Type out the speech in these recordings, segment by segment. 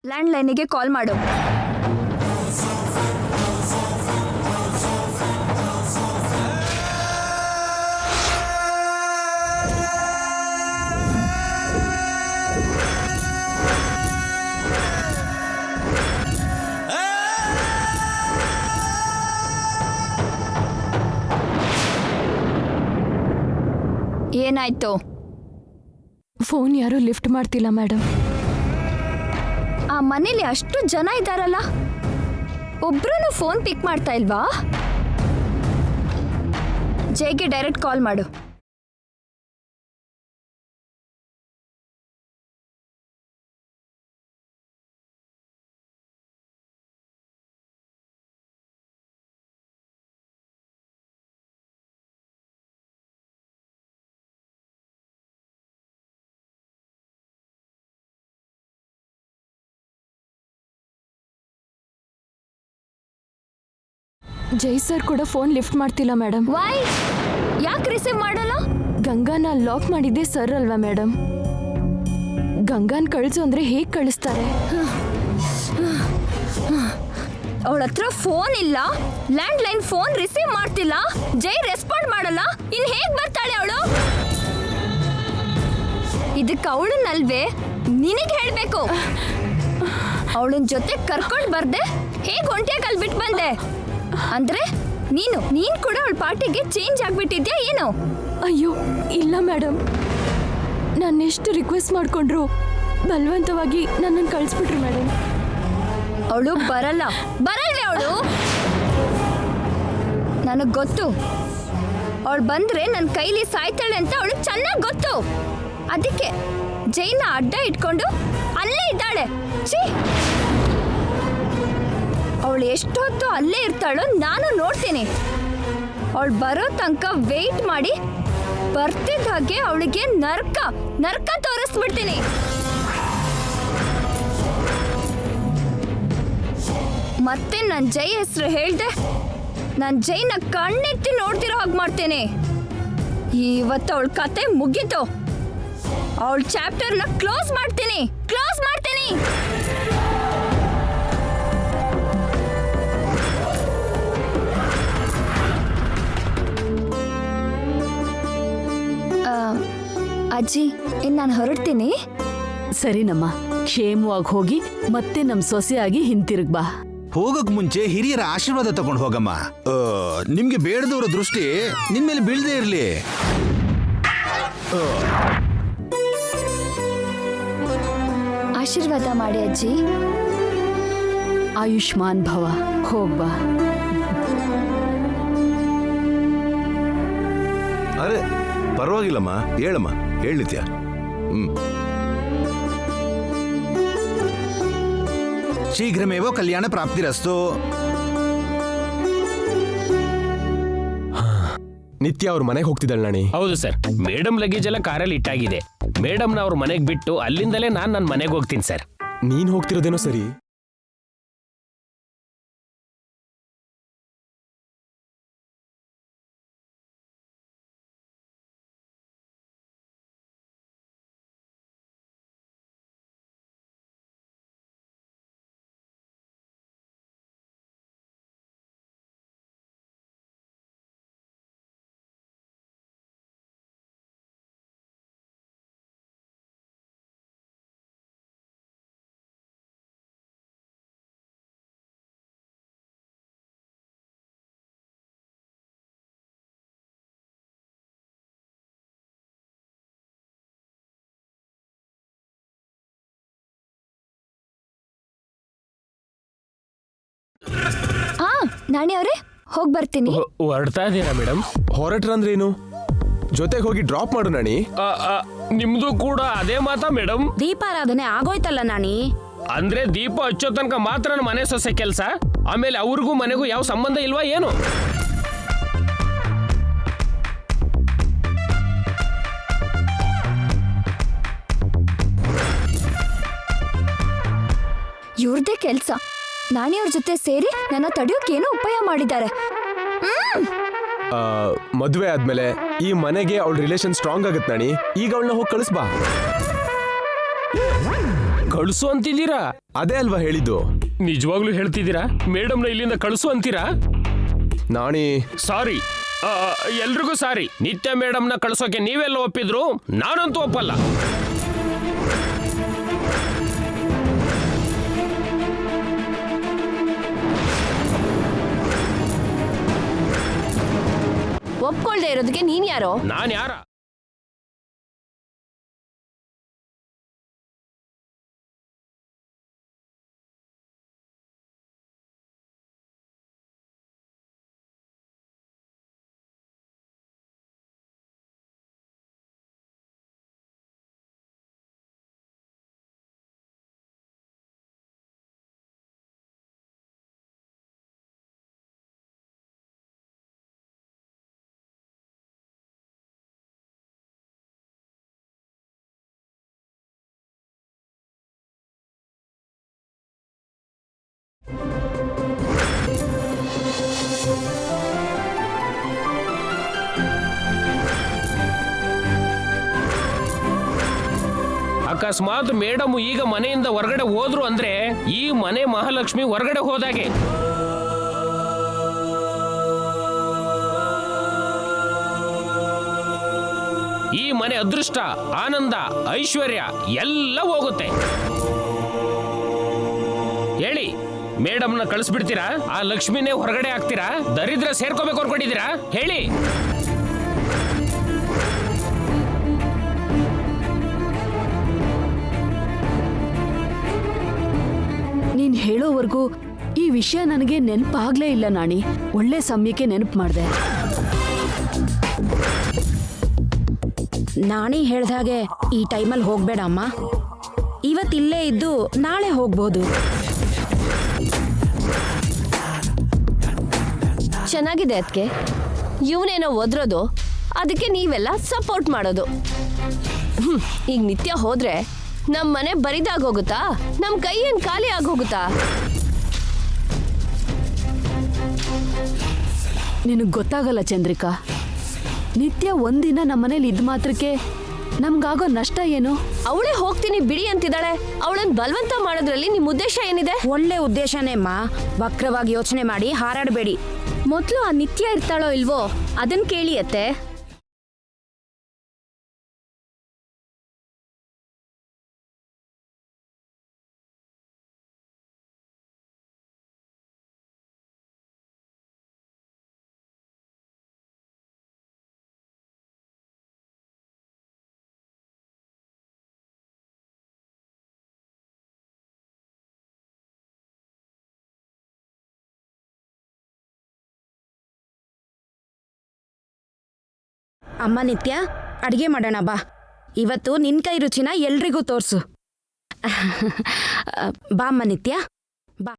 Land ಲೈನಿಗೆ ಕಾಲ್ ಮಾಡು. ಏನಾಯ್ತು? Phone ಯಾರು ಲಿಫ್ಟ್ ಮಾಡ್ತಿಲ್ಲ ಮೇಡಮ್. ಆ ಮನೇಲಿ ಅಷ್ಟು ಜನ ಇದ್ದಾರಲ್ಲ, ಒಬ್ರು ಫೋನ್ ಪಿಕ್ ಮಾಡ್ತಾ ಇಲ್ವಾ? ಜೈಗೆ ಡೈರೆಕ್ಟ್ ಕಾಲ್ ಮಾಡು. ಜೈ ಸರ್ ಕೂಡ ಫೋನ್ ಲಿಫ್ಟ್ ಮಾಡ್ತಿಲ್ಲ ಮೇಡಮ್. ವೈ? ಯಾಕೆ ರಿಸೀವ್ ಮಾಡಲ್ಲ? ಗಂಗಾನ ಲಾಕ್ ಮಾಡಿದ್ದೆ ಸರ್ ಅಲ್ವಾ ಮೇಡಮ್? ಗಂಗಾನ್ ಕಳಿಸು ಅಂದ್ರೆ ಹೇಗ್ ಕಳಿಸ್ತಾರೆ? ಅವಳ ಹತ್ರ ಫೋನ್ ಇಲ್ಲ, ಲ್ಯಾಂಡ್ ಲೈನ್ ಫೋನ್ ರಿಸೀವ್ ಮಾಡ್ತಿಲ್ಲ, ಜೈ ರೆಸ್ಪಾಂಡ್ ಮಾಡಲ್ಲ, ಇನ್ ಹೇಗ್ ಬರ್ತಾಳೆ ಅವಳು? ಇದಕ್ಕೆ ಅವಳನ್ನಲ್ವೇ ನಿನಗೆ ಹೇಳ್ಬೇಕು. ಅವಳನ್ ಜೊತೆ ಕರ್ಕೊಂಡ್ ಬರ್ದೆ ಹೇಗ್ ಒಂಟಿಯಾಗಿ ಅಲ್ಲಿ ಬಿಟ್ಟು ಬಂದೆ? ಅಂದ್ರೆ ನೀನ್ ಕೂಡ ಅವಳ ಪಾರ್ಟಿಗೆ ಚೇಂಜ್ ಆಗ್ಬಿಟ್ಟಿದ್ಯಾ ಏನು? ಅಯ್ಯೋ ಇಲ್ಲ ಮೇಡಮ್, ನಾನು ಎಷ್ಟು ರಿಕ್ವೆಸ್ಟ್ ಮಾಡ್ಕೊಂಡ್ರು ಬಲವಂತವಾಗಿ ನನ್ನನ್ನು ಕಳಿಸ್ಬಿಟ್ರು ಮೇಡಮ್. ಅವಳು ಬರಲ್ವೇ ಅವಳು? ನನಗ್ ಗೊತ್ತು, ಅವಳು ಬಂದ್ರೆ ನನ್ನ ಕೈಲಿ ಸಾಯ್ತಾಳೆ ಅಂತ ಅವಳು ಚೆನ್ನಾಗಿ ಗೊತ್ತು. ಅದಕ್ಕೆ ಜೈನ ಅಡ್ಡ ಇಟ್ಕೊಂಡು ಅಲ್ಲೇ ಇದ್ದಾಳೆ. ಅವಳು ಎಷ್ಟೊತ್ತು ಅಲ್ಲೇ ಇರ್ತಾಳೋ ನಾನು ನೋಡ್ತೀನಿ. ಅವಳು ಬರೋ ತನಕ ವೇಟ್ ಮಾಡಿ ಬರ್ತಿದ್ದ ಹಾಗೆ ಅವಳಿಗೆ ನರ್ಕ ತೋರಿಸ್ಬಿಡ್ತೀನಿ. ಮತ್ತೆ ನನ್ನ ಜೈ ಹೆಸರು ಹೇಳ್ದೆ ನಾನು ಜೈನ ಕಣ್ಣೆತ್ತಿ ನೋಡ್ತಿರೋ ಹಾಗೆ ಮಾಡ್ತೇನೆ. ಇವತ್ತು ಅವಳ ಕತೆ ಮುಗೀತು. ಅವಳ ಚಾಪ್ಟರ್ನ ಕ್ಲೋಸ್ ಮಾಡ್ತೀನಿ. ಅಜ್ಜಿ, ನಾನು ಹೊರಡ್ತೀನಿ. ಸರಿನಮ್ಮ, ಕ್ಷೇಮವಾಗಿ ಹೋಗಿ ಮತ್ತೆ ನಮ್ ಸೊಸೆಯಾಗಿ ಹಿಂತಿರುಗ್ ಬಾ. ಹೋಗಕ್ ಮುಂಚೆ ಹಿರಿಯರ ಆಶೀರ್ವಾದ ತಗೊಂಡು ಹೋಗಮ್ಮ. ನಿಮ್ಗೆ ಬೇಡದವರ ದೃಷ್ಟಿ ನಿನ್ಮೇಲೆ ಬೀಳದೇ ಇರ್ಲಿ. ಆಶೀರ್ವಾದ ಮಾಡಿ ಅಜ್ಜಿ. ಆಯುಷ್ಮಾನ್ ಭವ. ಹೋಗ್ಬಾ. ಅರೆ ಪರವಾಗಿಲ್ಲಮ್ಮ, ಹೇಳಮ್ಮ, ಹೇಳಿದ್ಯಾ? ಶೀಘ್ರಮೇವೋ ಕಲ್ಯಾಣ ಪ್ರಾಪ್ತಿರಸ್ತು. ನಿತ್ಯ ಅವ್ರ ಮನೆಗೆ ಹೋಗ್ತಿದ್ದಾಳೆ ನಾಣಿ. ಹೌದು ಸರ್, ಮೇಡಮ್ ಲಗೇಜ್ ಎಲ್ಲ ಕಾರಲ್ಲಿ ಇಟ್ಟಾಗಿದೆ. ಮೇಡಮ್ನ ಅವ್ರ ಮನೆಗೆ ಬಿಟ್ಟು ಅಲ್ಲಿಂದಲೇ ನಾನು ನನ್ನ ಮನೆಗೆ ಹೋಗ್ತೀನಿ ಸರ್. ನೀನ್ ಹೋಗ್ತಿರೋದೇನೋ ಸರಿ. ನಾಣಿ ಅವರೇ, ಹೋಗಿ ಬರ್ತೀನಿ. ಹೊರಡ್ತಾ ಇದ್ದೀರಾ ಮೇಡಮ್? ಹೊರಟ್ರಂದ್ರೆ ಏನು? ಜೊತೆಗೆ ಹೋಗಿ ಡ್ರಾಪ್ ಮಾಡು ನಾಣಿ. ನಿಮ್ದು ಕೂಡ ಅದೇ ಮಾತಾ ಮೇಡಮ್? ದೀಪಾರಾಧನೆ ಆಗೋಯ್ತಲ್ಲ ನಾಣಿ. ಅಂದ್ರೆ ದೀಪ ಹಚ್ಚೋ ತನಕ ಮಾತ್ರ ಮನೆ ಸೊಸೆ ಕೆಲಸ, ಆಮೇಲೆ ಅವ್ರಿಗೂ ಮನೆಗೂ ಯಾವ ಸಂಬಂಧ ಇಲ್ವಾ ಏನು? ಇವ್ರದೇ ಕೆಲ್ಸ. ನಾಣಿಯವ್ರ ಜೊತೆ ಸೇರಿ ನನ್ನ ತಡೆಯೋಕೇನೋ ಉಪಾಯ ಮಾಡಿದ್ದಾರೆ. ಮದುವೆ ಆದ್ಮೇಲೆ ಈ ಮನೆಗೆ ಅವಳ ರಿಲೇಷನ್ ಸ್ಟ್ರಾಂಗ್ ಆಗತ್ ನಾಣಿ. ಈಗ ಅವಳನ್ನ ಹೋಗಿ ಕಳಿಸ್ಬಾ. ಕಳಿಸು ಅಂತಿದ್ದೀರಾ? ಅದೇ ಅಲ್ವಾ ಹೇಳಿದ್ದು. ನಿಜವಾಗ್ಲೂ ಹೇಳ್ತಿದ್ದೀರಾ? ಮೇಡಮ್ನ ಇಲ್ಲಿಂದ ಕಳಿಸು ಅಂತೀರಾ? ನಾಣಿ, ಸಾರಿ, ಎಲ್ರಿಗೂ ಸಾರಿ. ನಿತ್ಯ ಮೇಡಮ್ನ ಕಳ್ಸೋಕೆ ನೀವೆಲ್ಲ ಒಪ್ಪಿದ್ರು, ನಾನಂತೂ ಒಪ್ಪಲ್ಲ. ಒಪ್ಕೊಳ್ದೆ ಇರೋದಕ್ಕೆ ನೀನ್ ಯಾರೋ? ನಾನ್ ಯಾರ? ಅಕಸ್ಮಾತ್ ಮೇಡಮ್ ಈಗ ಮನೆಯಿಂದ ಹೊರಗಡೆ ಹೋದ್ರು ಅಂದ್ರೆ ಈ ಮನೆ ಮಹಾಲಕ್ಷ್ಮಿ ಹೊರಗಡೆ ಹೋದಾಗೆ. ಈ ಮನೆ ಅದೃಷ್ಟ, ಆನಂದ, ಐಶ್ವರ್ಯ ಎಲ್ಲ ಹೋಗುತ್ತೆ. ಹೇಳಿ, ಮೇಡಮ್ನ ಕಳಿಸ್ಬಿಡ್ತೀರಾ? ಆ ಲಕ್ಷ್ಮಿನೇ ಹೊರಗಡೆ ಹಾಕ್ತೀರಾ? ದರಿದ್ರ ಸೇರ್ಕೋಬೇಕು ಅನ್ಕೊಂಡಿದ್ದೀರಾ? ಹೇಳಿ. ನೀನ್ ಹೇಳೋವರೆಗೂ ಈ ವಿಷಯ ನನಗೆ ನೆನಪಾಗ್ಲೇ ಇಲ್ಲ ನಾಣಿ. ಒಳ್ಳೆ ಸಮಯಕ್ಕೆ ನೆನಪು ಮಾಡಿದೆ. ನಾಣಿ ಹೇಳ್ದಾಗೆ ಈ ಟೈಮಲ್ಲಿ ಹೋಗ್ಬೇಡ ಅಮ್ಮ. ಇವತ್ತಿಲ್ಲೇ ಇದ್ದು ನಾಳೆ ಹೋಗ್ಬೋದು. ಚೆನ್ನಾಗಿದೆ ಅದಕ್ಕೆ. ಇವನೇನೋ ಒದ್ರೋದು, ಅದಕ್ಕೆ ನೀವೆಲ್ಲ ಸಪೋರ್ಟ್ ಮಾಡೋದು. ಈಗ ನಿತ್ಯ ಹೋದ್ರೆ ನಮ್ಮ ಮನೆ ಬರಿದಾಗೋಗುತ್ತಾ? ನಮ್ಮ ಕೈ ಏನ್ ಖಾಲಿ ಆಗೋಗುತ್ತಾ? ನಿನಗೆ ಗೊತ್ತಾಗಲ್ಲ ಚಂದ್ರಿಕಾ. ನಿತ್ಯ ಒಂದಿನ ನಮ್ಮನೇಲಿ ಇದ್ ಮಾತ್ರಕ್ಕೆ ನಮ್ಗಾಗೋ ನಷ್ಟ ಏನು? ಅವಳೇ ಹೋಗ್ತೀನಿ ಬಿಡಿ ಅಂತಿದ್ದಾಳೆ. ಅವಳನ್ನ ಬಲವಂತ ಮಾಡೋದ್ರಲ್ಲಿ ನಿಮ್ ಉದ್ದೇಶ ಏನಿದೆ? ಒಳ್ಳೆ ಉದ್ದೇಶನೇ ಅಮ್ಮ. ವಕ್ರವಾಗಿ ಯೋಚನೆ ಮಾಡಿ ಹಾರಾಡಬೇಡಿ. ಮೊದ್ಲು ಆ ನಿತ್ಯ ಇರ್ತಾಳೋ ಇಲ್ವೋ ಅದನ್ ಕೇಳಿ ಅತ್ತೆ. ಅಮ್ಮ ನಿತ್ಯ, ಅಡುಗೆ ಮಾಡೋಣ ಬಾ. ಇವತ್ತು ನಿನ್ ಕೈ ರುಚಿನ ಎಲ್ರಿಗೂ ತೋರ್ಸು. ಬಾ ಅಮ್ಮ ನಿತ್ಯ, ಬಾ.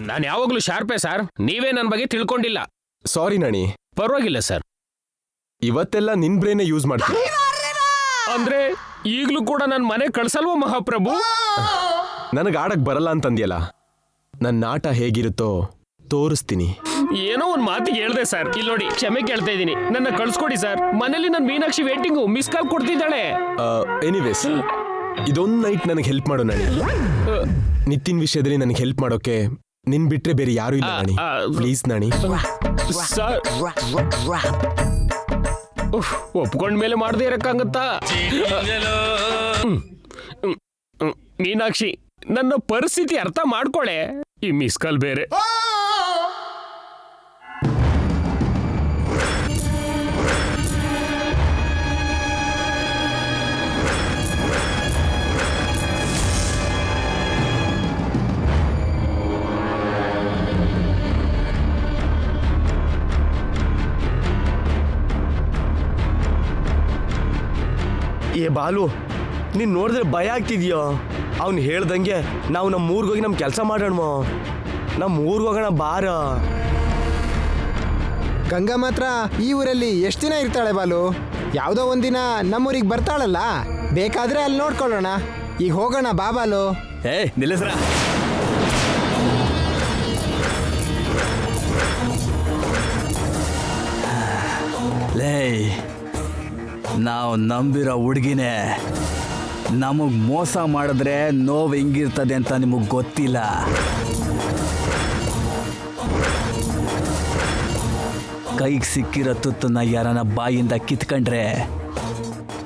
ನಾನು ಯಾವಾಗ್ಲೂ ಶಾರ್ಪೇ ಸರ್. ನೀವೇ ನನ್ನ ಬಗ್ಗೆ ತಿಳ್ಕೊಂಡಿಲ್ಲ. ಸಾರಿ ನಾಣಿ. ಪರವಾಗಿಲ್ಲ ಸರ್. ಇವತ್ತೆಲ್ಲ ನಿನ್ ಬ್ರೇನೇ ಯೂಸ್ ಮಾಡ್ತೀನಿ. ಅಂದ್ರೆ ಈಗ್ಲೂ ಕೂಡ ನನ್ನ ಮನೆ ಕಳ್ಸಲ್ವ ಮಹಾಪ್ರಭು? ನನಗೆ ಆಡಕ್ ಬರಲ್ಲ ಅಂತಂದ್ಯಲ್ಲ, ನನ್ನ ಆಟ ಹೇಗಿರುತ್ತೋ ತೋರಿಸ್ತೀನಿ. ಏನೋ ಒಂದ್ ಮಾತಿಗೆ ಹೇಳ್ದೆ ಸರ್. ಇಲ್ಲಿ ನೋಡಿ, ಕ್ಷಮೆ ಕೇಳ್ತಾ ಇದ್ದೀನಿ, ನನ್ನ ಕಳ್ಸ್ಕೊಡಿ ಸರ್. ಮನೇಲಿ ನನ್ನ ಮೀನಾಕ್ಷಿ ವೇಟಿಂಗು, ಮಿಸ್ ಕಾಲ್ ಕೊಡ್ತಿದ್ದಾಳೆ. ಎನಿವೇಸ್, ಇದೊಂದು ನೈಟ್ ನನಗೆ ಹೆಲ್ಪ್ ಮಾಡೋ ನಾಣಿ. ನಿತಿನ್ ವಿಷಯದಲ್ಲಿ ನನಗೆ ಹೆಲ್ಪ್ ಮಾಡೋಕೆ ನಿನ್ ಬಿಟ್ರೆ ಬೇರೆ ಯಾರು ಇಲ್ಲ ನಾಣಿ. ಪ್ಲೀಸ್ ನಾಣಿ. ಸರ್, ಒಪ್ಕೊಂಡ್ಮೇಲೆ ಮಾಡದೇ ಇರಕ್ಕಾಗತ್ತಾ? ಮೀನಾಕ್ಷಿ, ನನ್ನ ಪರಿಸ್ಥಿತಿ ಅರ್ಥ ಮಾಡ್ಕೊಳೆ. ಈ ಮಿಸ್ ಕಾಲ್ ಬೇರೆ. ಏ ಬಾಲು, ನೀನ್ ನೋಡಿದ್ರೆ ಭಯ ಆಗ್ತಿದ್ಯೋ? ಅವ್ನು ಹೇಳ್ದಂಗೆ ನಾವು ನಮ್ಮ ಊರಿಗೆ ಹೋಗಿ ನಮ್ಮ ಕೆಲಸ ಮಾಡೋಣ. ನಮ್ಮ ಊರಿಗೆ ಹೋಗೋಣ ಬಾರ. ಗಂಗಾ ಮಾತ್ರ ಈ ಊರಲ್ಲಿ ಎಷ್ಟು ದಿನ ಇರ್ತಾಳೆ ಬಾಲು? ಯಾವುದೋ ಒಂದಿನ ನಮ್ಮೂರಿಗೆ ಬರ್ತಾಳಲ್ಲ, ಬೇಕಾದ್ರೆ ಅಲ್ಲಿ ನೋಡ್ಕೊಳ್ಳೋಣ. ಈಗ ಹೋಗೋಣ ಬಾ ಬಾಲು. ನಿಲ್ಲಿಸ್ರ. ಲೇ, ನಾವು ನಂಬಿರೋ ಹುಡುಗಿನೇ ನಮಗ್ ಮೋಸ ಮಾಡಿದ್ರೆ ನೋವು ಹೆಂಗಿರ್ತದೆ ಅಂತ ನಿಮಗ್ ಗೊತ್ತಿಲ್ಲ. ಕೈಗೆ ಸಿಕ್ಕಿರೋ ತುತ್ತನ್ನ ಯಾರನ್ನ ಬಾಯಿಂದ ಕಿತ್ಕೊಂಡ್ರೆ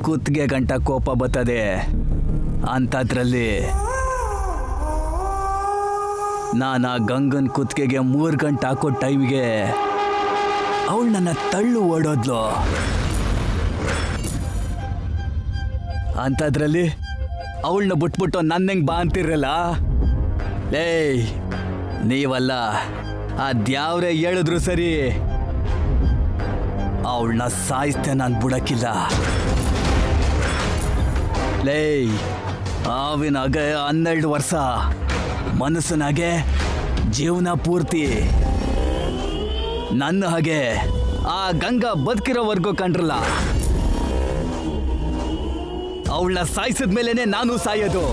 ಕುತ್ತಿಗೆ ಗಂಟ ಕೋಪ ಬರ್ತದೆ. ಅಂಥದ್ರಲ್ಲಿ ನಾನು ಆ ಗಂಗನ್ ಕುತ್ತಿಗೆಗೆ 3 ಗಂಟೆ ಹಾಕೋ ಟೈಮ್ಗೆ ಅವಳು ನನ್ನ ತಳ್ಳು ಓಡೋದ್ಲು. ಅಂಥದ್ರಲ್ಲಿ ಅವಳನ್ನ ಬಿಟ್ಬಿಟ್ಟು ನನ್ನ ಹೆಂಗೆ ಬಾ ಅಂತಿರಲ್ಲ. ಏಯ್, ನೀವಲ್ಲ, ಅದ್ಯಾವ್ರೆ ಹೇಳಿದ್ರು ಸರಿ, ಅವಳನ್ನ ಸಾಯಿಸ್ತೆ ನಾನು ಬಿಡಕ್ಕಿಲ್ಲ. ಲೇಯ್, ಆವಿನಾಗೆ 12 ವರ್ಷ, ಮನಸ್ಸಿನಾಗೆ ಜೀವನ ಪೂರ್ತಿ. ನನ್ನ ಹಾಗೆ ಆ ಗಂಗಾ ಬದುಕಿರೋವರೆಗೂ ಕಂಡ್ರಲ್ಲ, ಅವಳನ್ನ ಸಾಯಿಸಿದ ಮೇಲೇನೆ ನಾನು ಸಾಯೋದು.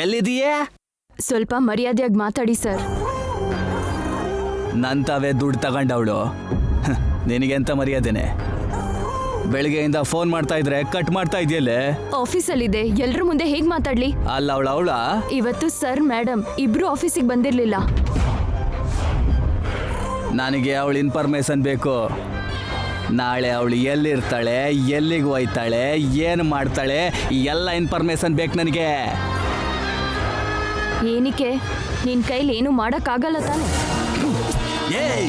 ಎಲ್ಲಿದೆಯೇ? ಸ್ವಲ್ಪ ಮರ್ಯಾದೆಯಾಗಿ ಮಾತಾಡಿ ಸರ್. ನಂತವೇ ದುಡ್ಡು ತಗೊಂಡವಳು, ನಿನಗೆಂತ ಮರ್ಯಾದೆನೆ? ಬೆಳಗ್ಗೆಯಿಂದ ಫೋನ್ ಮಾಡ್ತಾ ಇದ್ರೆ ಕಟ್ ಮಾಡ್ತಾ ಇದೆಯಲ್ಲೇ? ಆಫೀಸಲ್ಲಿದೆ, ಎಲ್ರ ಮುಂದೆ ಹೇಗ್ ಮಾತಾಡ್ಲಿ? ಅಲ್ಲ ಅವಳ ಇವತ್ತು ಸರ್ ಮೇಡಮ್ ಇಬ್ರು ಆಫೀಸಿಗೆ ಬಂದಿರ್ಲಿಲ್ಲ. ನನಗೆ ಅವಳ ಇನ್ಫಾರ್ಮೇಶನ್ ಬೇಕು. ನಾಳೆ ಅವಳು ಎಲ್ಲಿರ್ತಾಳೆ, ಎಲ್ಲಿಗೆ ಹೋಯ್ತಾಳೆ, ಏನು ಮಾಡ್ತಾಳೆ, ಎಲ್ಲ ಇನ್ಫಾರ್ಮೇಶನ್ ಬೇಕು ನನಗೆ. ಏನಕ್ಕೆ? ನಿನ್ ಕೈಲಿ ಏನು ಮಾಡಕ್ಕಾಗಲ್ಲ ತಾನೆ? ಏಯ್,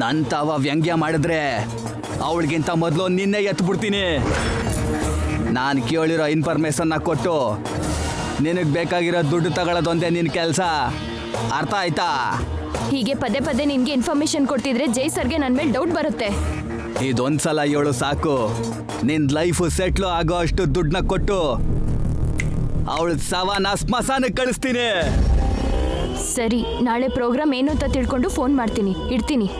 ನಂತವ ವ್ಯಂಗ್ಯ ಮಾಡಿದ್ರೆ ಅವಳಿಗಿಂತ ಮೊದಲು ನಿನ್ನೆ ಎತ್ಬಿಡ್ತೀನಿ. ನಾನು ಕೇಳಿರೋ ಇನ್ಫಾರ್ಮೇಶನ್ನ ಕೊಟ್ಟು ನಿನಗೆ ಬೇಕಾಗಿರೋ ದುಡ್ಡು ತಗೊಳ್ಳೋದೊಂದೇ ನಿನ್ನ ಕೆಲಸ. ಅರ್ಥ ಆಯ್ತಾ? ಹೀಗೆ ಪದೇ ಪದೇ ನಿನ್ಗೆ ಇನ್ಫಾರ್ಮೇಶನ್ ಕೊಡ್ತಿದ್ರೆ ಜೈ ಸರ್ಗೆ ನನ್ನ ಮೇಲೆ ಡೌಟ್ ಬರುತ್ತೆ. ಇದೊಂದ್ಸಲ ಹೇಳು ಸಾಕು, ನಿನ್ ಲೈಫು ಸೆಟ್ಲು ಆಗೋ ಅಷ್ಟು ದುಡ್ಡನ್ನ ಕೊಟ್ಟು ಅವಳ ಸವಾನ ಸ್ಮಶಾನಕ್ಕೆ ಕಳಿಸ್ತೀನಿ. ಸರಿ, ನಾಳೆ ಪ್ರೋಗ್ರಾಮ್ ಏನು ಅಂತ ತಿಳ್ಕೊಂಡು ಫೋನ್ ಮಾಡ್ತೀನಿ. ಇಡ್ತೀನಿ.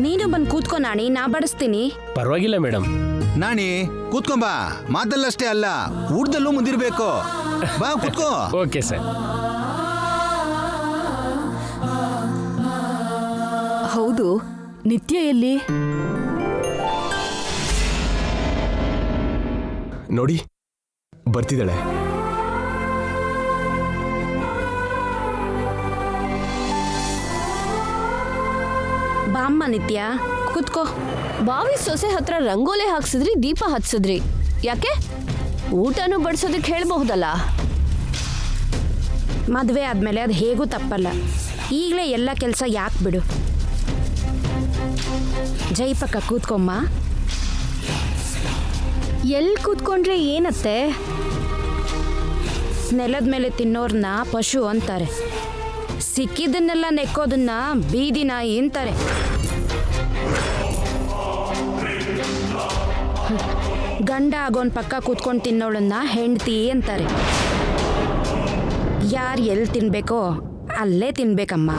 ನೀನು ಬಂದು ಕೂತ್ಕೋ ನಾಣಿ, ನಾ ಬಡಿಸ್ತೀನಿ. ಪರವಾಗಿಲ್ಲ ಮೇಡಮ್. ನಾಣಿ ಕೂತ್ಕೊಂಬಾ, ಮಾತಲ್ಲಷ್ಟೇ ಅಲ್ಲ ಊಟದಲ್ಲೂ ಮುಂದಿರ್ಬೇಕು. ಬಾ ಕೂತ್ಕೋ. Okay sir. ಹೌದು, ನಿತ್ಯ ಎಲ್ಲಿ? ನೋಡಿ, ಬರ್ತಿದ್ದಾಳೆ. ಬಾಮ್ಮ ನಿತ್ಯ, ಕೂತ್ಕೋ. ಬಾವಿ ಸೊಸೆ ಹತ್ರ ರಂಗೋಲೆ ಹಾಕ್ಸಿದ್ರಿ, ದೀಪ ಹಚ್ಸಿದ್ರಿ, ಯಾಕೆ? ಊಟನೂ ಬಡಿಸೋದಕ್ಕೆ ಹೇಳ್ಬಹುದಲ್ಲ. ಮದುವೆ ಆದಮೇಲೆ ಅದು ಹೇಗೂ ತಪ್ಪಲ್ಲ. ಈಗಲೇ ಎಲ್ಲ ಕೆಲಸ ಯಾಕೆ ಬಿಡು. ಜೈ ಪಕ್ಕ ಕೂತ್ಕೊಮ್ಮ. ಎಲ್ಲಿ ಕೂತ್ಕೊಂಡ್ರೆ ಏನತ್ತೆ? ನೆಲದ ಮೇಲೆ ತಿನ್ನೋರ್ನ ಪಶು ಅಂತಾರೆ, ಸಿಕ್ಕಿದ್ದನ್ನೆಲ್ಲ ನೆಕ್ಕೋದನ್ನ ಬೀದಿ ನಾಯಿ ಅಂತಾರೆ. ಗಂಡ ಆಗೋನ್ ಪಕ್ಕ ಕೂತ್ಕೊಂಡು ತಿನ್ನೋಳನ್ನ ಹೆಂಡ್ತಿ ಅಂತಾರೆ. ಯಾರು ಎಲ್ಲಿ ತಿನ್ಬೇಕೋ ಅಲ್ಲೇ ತಿನ್ಬೇಕಮ್ಮ.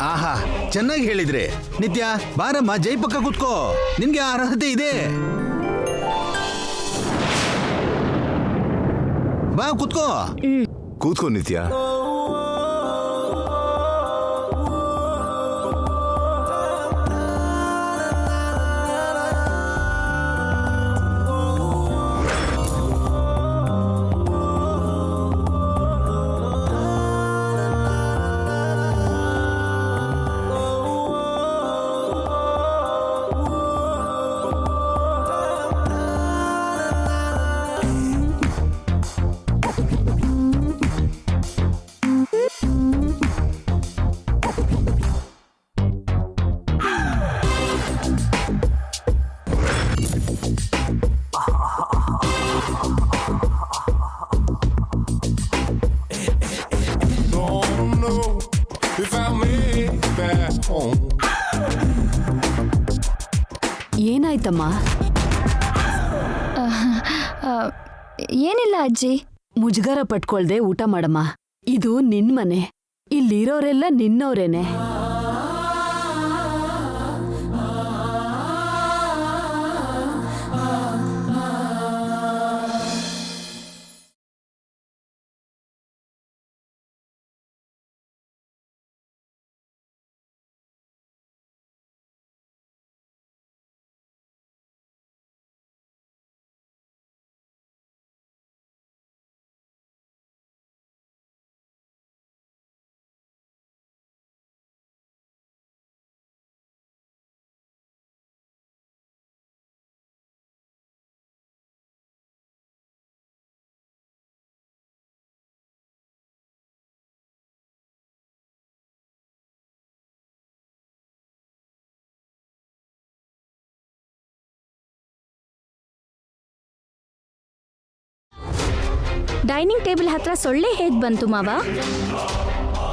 ಆಹಾ, ಚೆನ್ನಾಗಿ ಹೇಳಿದ್ರೆ. ನಿತ್ಯ ಬಾರಮ್ಮ, ಜೈ ಪಕ್ಕ ಕೂತ್ಕೋ, ನಿನ್ಗೆ ಅರ್ಹತೆ ಇದೆ. ಬಾ ಕುತ್ಕೋ. ಕೂತ್ಕೋ ನಿತ್ಯ. ಏನಾಯ್ತಮ್ಮ? ಏನಿಲ್ಲ ಅಜ್ಜಿ. ಮುಜುಗರ ಪಟ್ಕೊಳ್ದೆ ಊಟ ಮಾಡಮ್ಮ. ಇದು ನಿನ್ ಮನೆ, ಇಲ್ಲಿರೋರೆಲ್ಲ ನಿನ್ನವ್ರೇನೆ. ಡೈನಿಂಗ್ ಟೇಬಲ್ ಹತ್ರ ಸೊಳ್ಳೆ ಹೇಗ್ ಬಂತು ಮಾವ?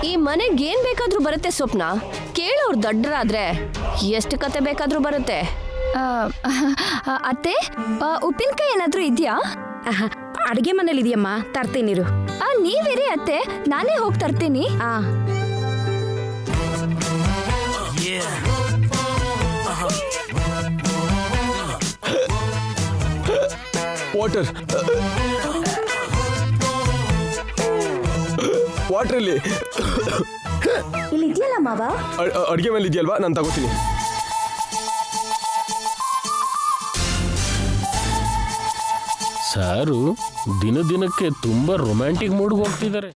ಈ ಮನೆಗೆ ಏನ್ ಬೇಕಾದ್ರೂ ಬರುತ್ತೆ ಸ್ವಪ್ನ. ಕೇಳೋರು ದಡ್ಡರಾದ್ರೆ ಎಷ್ಟು ಕತೆ ಬೇಕಾದ್ರೂ ಬರುತ್ತೆ. ಅತ್ತೆ, ಉಪ್ಪಿನಕಾಯಿ ಏನಾದ್ರೂ ಇದೆಯಾ? ಅಡುಗೆ ಮನೇಲಿ ಇದೆಯಮ್ಮ, ತರ್ತೀನಿರು. ನೀವಿರಿ ಅತ್ತೆ, ನಾನೇ ಹೋಗಿ ತರ್ತೀನಿ. ವಾಟರ್ ವಾಟರ್ ಇಲ್ಲಿ ಇದೆಯಲ್ಲ ಮಾವ. ಅಡುಗೆ ಮೇಲೆ ಇದೆಯಲ್ವಾ, ನಾನು ತಗೋತೀನಿ. ಸಾರು ದಿನಕ್ಕೆ ತುಂಬಾ ರೊಮ್ಯಾಂಟಿಕ್ ಮೂಡ್ಗೆ ಹೋಗ್ತಿದ್ದಾರೆ.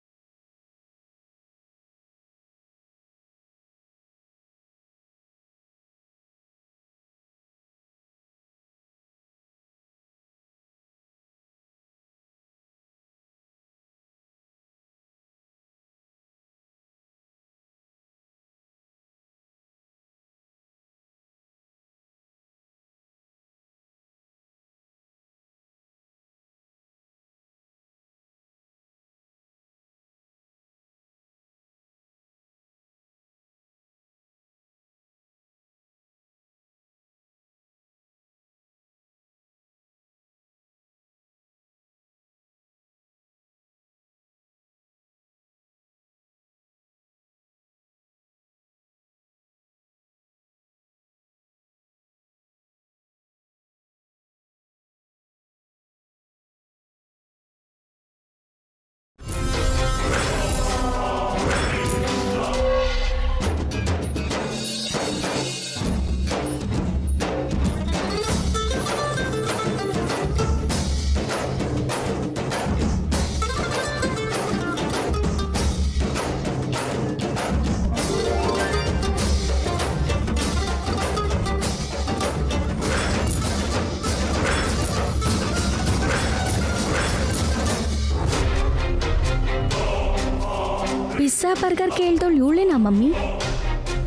ಪಿಜ್ಜಾ ಬರ್ಗರ್ ಕೇಳ್ದವಳು ಇವಳೇನಾ ಮಮ್ಮಿ?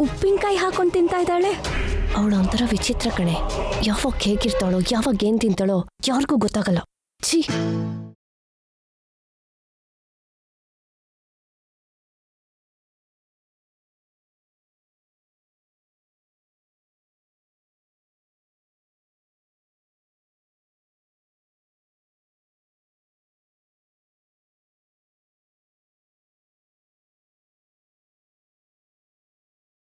ಉಪ್ಪಿನಕಾಯಿ ಹಾಕೊಂಡು ತಿಂತಾ ಇದ್ದಾಳೆ. ಅವಳು ಒಂಥರ ವಿಚಿತ್ರ ಕಣೆ. ಯಾವಾಗ ಹೇಗಿರ್ತಾಳೋ, ಯಾವಾಗ ಏನ್ ತಿಂತಾಳೋ ಯಾರಿಗೂ ಗೊತ್ತಾಗಲ್ಲ. ಛೀ.